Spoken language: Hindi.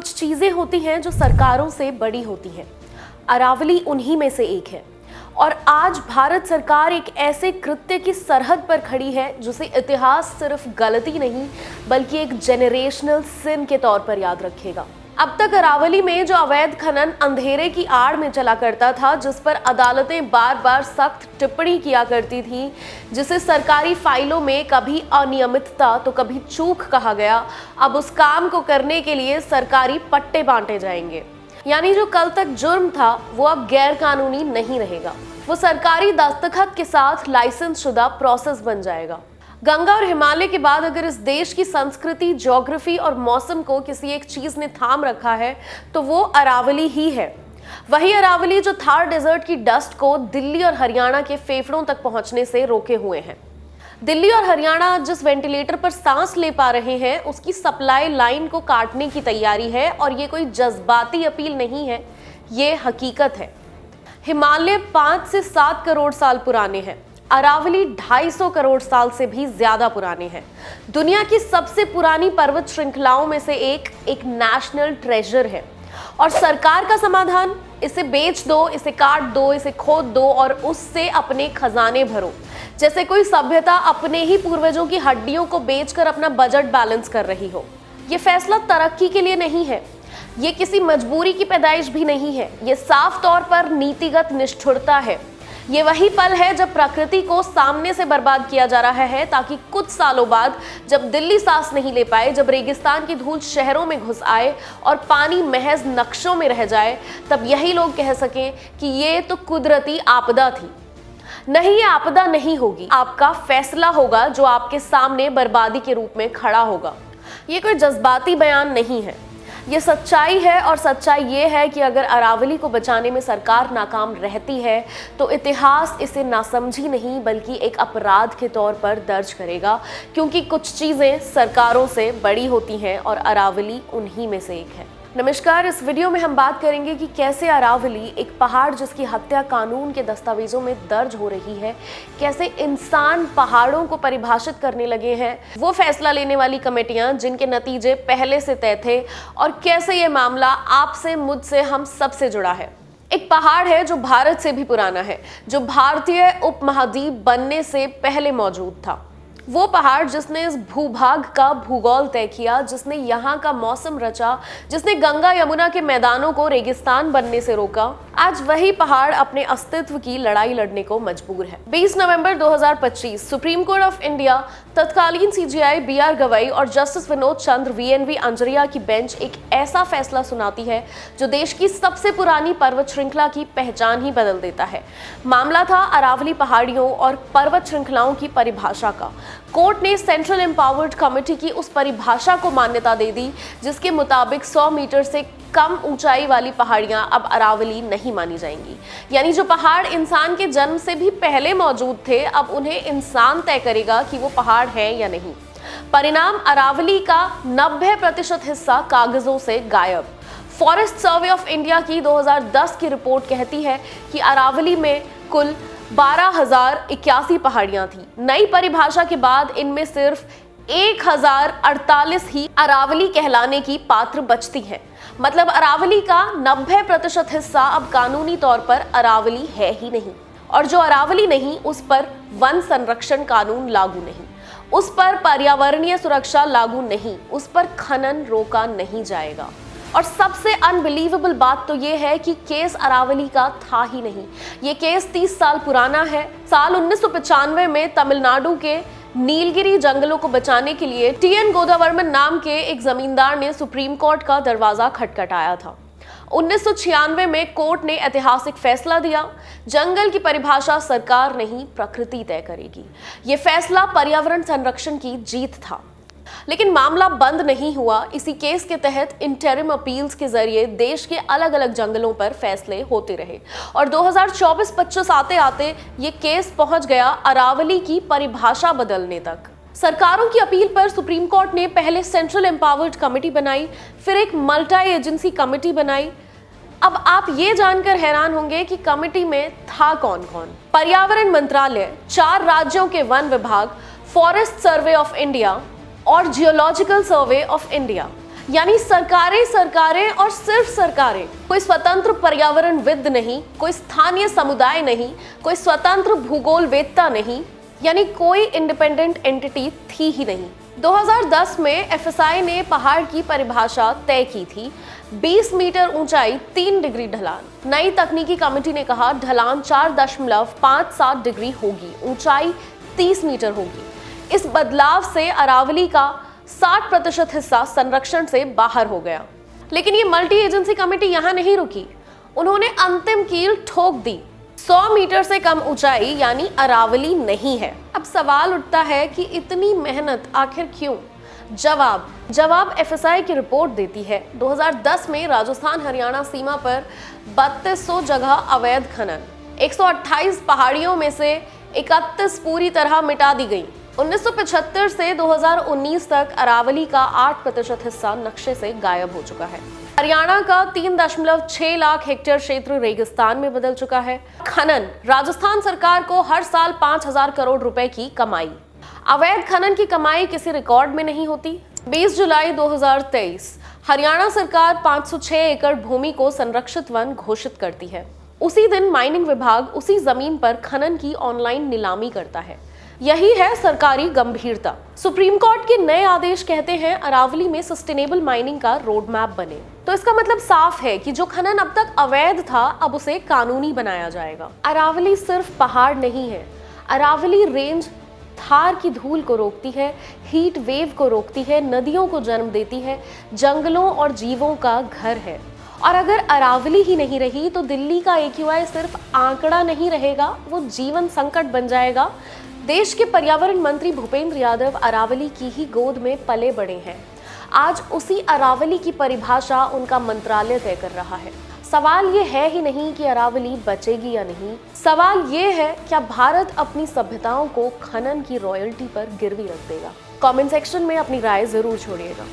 कुछ चीजें होती हैं जो सरकारों से बड़ी होती हैं। अरावली उन्हीं में से एक है। और आज भारत सरकार एक ऐसे कृत्य की सरहद पर खड़ी है जिसे इतिहास सिर्फ गलती नहीं बल्कि एक जेनरेशनल सिन के तौर पर याद रखेगा। अब तक अरावली में जो अवैध खनन अंधेरे की आड़ में चला करता था, जिस पर अदालतें बार बार सख्त टिप्पणी किया करती थी, जिसे सरकारी फाइलों में कभी अनियमितता तो कभी चूक कहा गया, अब उस काम को करने के लिए सरकारी पट्टे बांटे जाएंगे। यानी जो कल तक जुर्म था वो अब गैर कानूनी नहीं रहेगा, वो सरकारी दस्तखत के साथ लाइसेंस शुदा प्रोसेस बन जाएगा। गंगा और हिमालय के बाद अगर इस देश की संस्कृति, ज्योग्राफी और मौसम को किसी एक चीज ने थाम रखा है तो वो अरावली ही है। वही अरावली जो थार डेजर्ट की डस्ट को दिल्ली और हरियाणा के फेफड़ों तक पहुंचने से रोके हुए हैं। दिल्ली और हरियाणा जिस वेंटिलेटर पर सांस ले पा रहे हैं उसकी सप्लाई लाइन को काटने की तैयारी है, और ये कोई जज्बाती अपील नहीं है, ये हकीकत है। हिमालय 5 से 7 करोड़ साल पुराने हैं, अरावली 250 करोड़ साल से भी ज्यादा पुराने हैं। दुनिया की सबसे पुरानी पर्वत श्रृंखलाओं में से एक नेशनल ट्रेजर है। और सरकार का समाधान, इसे बेच दो, इसे काट दो, इसे खोद दो और उससे अपने खजाने भरो, जैसे कोई सभ्यता अपने ही पूर्वजों की हड्डियों को बेचकर अपना बजट बैलेंस कर रही हो। ये फैसला तरक्की के लिए नहीं है, ये किसी मजबूरी की पैदाइश भी नहीं है, ये साफ तौर पर नीतिगत निष्ठुरता है। ये वही पल है जब प्रकृति को सामने से बर्बाद किया जा रहा है, ताकि कुछ सालों बाद जब दिल्ली सांस नहीं ले पाए, जब रेगिस्तान की धूल शहरों में घुस आए और पानी महज नक्शों में रह जाए, तब यही लोग कह सकें कि ये तो कुदरती आपदा थी। नहीं, ये आपदा नहीं होगी, आपका फैसला होगा जो आपके सामने बर्बादी के रूप में खड़ा होगा। ये कोई जज्बाती बयान नहीं है, ये सच्चाई है। और सच्चाई ये है कि अगर अरावली को बचाने में सरकार नाकाम रहती है तो इतिहास इसे नासमझी नहीं बल्कि एक अपराध के तौर पर दर्ज करेगा, क्योंकि कुछ चीज़ें सरकारों से बड़ी होती हैं और अरावली उन्हीं में से एक है। नमस्कार, इस वीडियो में हम बात करेंगे कि कैसे अरावली, एक पहाड़ जिसकी हत्या कानून के दस्तावेजों में दर्ज हो रही है, कैसे इंसान पहाड़ों को परिभाषित करने लगे हैं, वो फैसला लेने वाली कमेटियां जिनके नतीजे पहले से तय थे, और कैसे ये मामला आपसे, मुझसे, हम सबसे जुड़ा है। एक पहाड़ है जो भारत से भी पुराना है, जो भारतीय उपमहाद्वीप बनने से पहले मौजूद था। वो पहाड़ जिसने इस भूभाग का भूगोल तय किया, जिसने यहाँ का मौसम रचा, जिसने गंगा यमुना के मैदानों को रेगिस्तान बनने से रोका, आज वही पहाड़ अपने अस्तित्व की लड़ाई लड़ने को मजबूर है। 20 नवंबर 2025 सुप्रीम कोर्ट ऑफ इंडिया, तत्कालीन सीजेआई BR गवई और जस्टिस विनोद चंद्र VNV अंजरिया की बेंच एक ऐसा फैसला सुनाती है जो देश की सबसे पुरानी पर्वत श्रृंखला की पहचान ही बदल देता है। मामला था अरावली पहाड़ियों और पर्वत श्रृंखलाओं की परिभाषा का। कोर्ट ने सेंट्रल एम्पावर्ड कमेटी की उस परिभाषा को मान्यता दे दी जिसके मुताबिक 100 मीटर से कम ऊंचाई वाली पहाड़ियां अब अरावली नहीं मानी जाएंगी। यानी जो पहाड़ इंसान के जन्म से भी पहले मौजूद थे, अब उन्हें इंसान तय करेगा कि वो पहाड़ है या नहीं। परिणाम, अरावली का 90% हिस्सा कागजों से गायब। फॉरेस्ट सर्वे ऑफ इंडिया की 2010 की रिपोर्ट कहती है कि अरावली में कुल 12,081 पहाड़ियां थी। नई परिभाषा के बाद इनमें सिर्फ 1,048 ही अरावली कहलाने की पात्र बचती हैं। मतलब अरावली का 90% हिस्सा अब कानूनी तौर पर अरावली है ही नहीं। और जो अरावली नहीं, उस पर वन संरक्षण कानून लागू नहीं, उस पर पर्यावरणीय सुरक्षा लागू नहीं, उस पर खनन रोका नहीं जाएगा। और सबसे अनबिलीवेबल बात तो ये है कि केस अरावली का था ही नहीं। ये केस 30 साल पुराना है। साल 1995 में तमिलनाडु के नीलगिरी जंगलों को बचाने के लिए TN गोदावर्मन नाम के एक जमींदार ने सुप्रीम कोर्ट का दरवाजा खटखटाया था। 1996 में कोर्ट ने ऐतिहासिक फैसला दिया, जंगल की परिभाषा सरकार नहीं प्रकृति तय करेगी। ये फैसला पर्यावरण संरक्षण की जीत था। लेकिन मामला बंद नहीं हुआ। इसी केस के तहत इंटरिम अपील्स के जरिए देश के अलग अलग जंगलों पर फैसले होते रहे और 2024-25 आते आते ये केस पहुंच गया अरावली की परिभाषा बदलने तक। सरकारों की अपील पर सुप्रीम कोर्ट ने पहले सेंट्रल एम्पावर्ड कमेटी बनाई, फिर एक मल्टी एजेंसी कमेटी बनाई। अब आप ये जानकर हैरान होंगे कि कमेटी में था कौन कौन। पर्यावरण मंत्रालय, 4 राज्यों के वन विभाग, फॉरेस्ट सर्वे ऑफ इंडिया और जियोलॉजिकल सर्वे ऑफ इंडिया। यानी सरकारें सरकारें और सिर्फ सरकारें, कोई स्वतंत्र पर्यावरणविद नहीं, कोई स्थानीय समुदाय नहीं, कोई स्वतंत्र भूगोलवेत्ता नहीं, यानी कोई इंडिपेंडेंट एंटिटी थी ही नहीं। 2010 में एफएसआई ने पहाड़ की परिभाषा तय की थी, 20 मीटर ऊंचाई, 3 डिग्री ढलान। नई तकनीकी कमेटी ने कहा ढलान 4.57 डिग्री होगी, ऊंचाई 30 मीटर होगी। इस बदलाव से अरावली का 60% हिस्सा संरक्षण से बाहर हो गया। लेकिन ये मल्टी एजेंसी कमेटी यहां नहीं रुकी, उन्होंने अंतिम कील ठोक दी। 100 मीटर से कम ऊंचाई यानी अरावली नहीं है। अब सवाल उठता है कि इतनी मेहनत आखिर क्यों? जवाब एफएसआई की रिपोर्ट देती है। 2010 में राजस्थान हरियाणा सीमा पर 3200 जगह अवैध खनन, 128 पहाड़ियों में से 31 पूरी तरह मिटा दी गई। 1975 से 2019 तक अरावली का 8% हिस्सा नक्शे से गायब हो चुका है। हरियाणा का 3.6 लाख हेक्टेयर क्षेत्र रेगिस्तान में बदल चुका है। खनन, राजस्थान सरकार को हर साल 5000 करोड़ रुपए की कमाई। अवैध खनन की कमाई किसी रिकॉर्ड में नहीं होती। 20 जुलाई 2023 हरियाणा सरकार 506 एकड़ भूमि को संरक्षित वन घोषित करती है। उसी दिन माइनिंग विभाग उसी जमीन पर खनन की ऑनलाइन नीलामी करता है। यही है सरकारी गंभीरता। सुप्रीम कोर्ट के नए आदेश कहते हैं अरावली में सस्टेनेबल माइनिंग का रोड मैप बने। तो इसका मतलब साफ है कि जो खनन अब तक अवैध था अब उसे कानूनी बनाया जाएगा। अरावली सिर्फ पहाड़ नहीं है, अरावली रेंज थार की धूल को रोकती है, हीट वेव को रोकती है, नदियों को जन्म देती है, जंगलों और जीवों का घर है। और अगर अरावली ही नहीं रही तो दिल्ली का AQI सिर्फ आंकड़ा नहीं रहेगा, वो जीवन संकट बन जाएगा। देश के पर्यावरण मंत्री भूपेंद्र यादव अरावली की ही गोद में पले बड़े हैं। आज उसी अरावली की परिभाषा उनका मंत्रालय तय कर रहा है। सवाल ये है ही नहीं कि अरावली बचेगी या नहीं, सवाल ये है क्या भारत अपनी सभ्यताओं को खनन की रॉयल्टी पर गिरवी रख देगा। कमेंट सेक्शन में अपनी राय जरूर छोड़िएगा।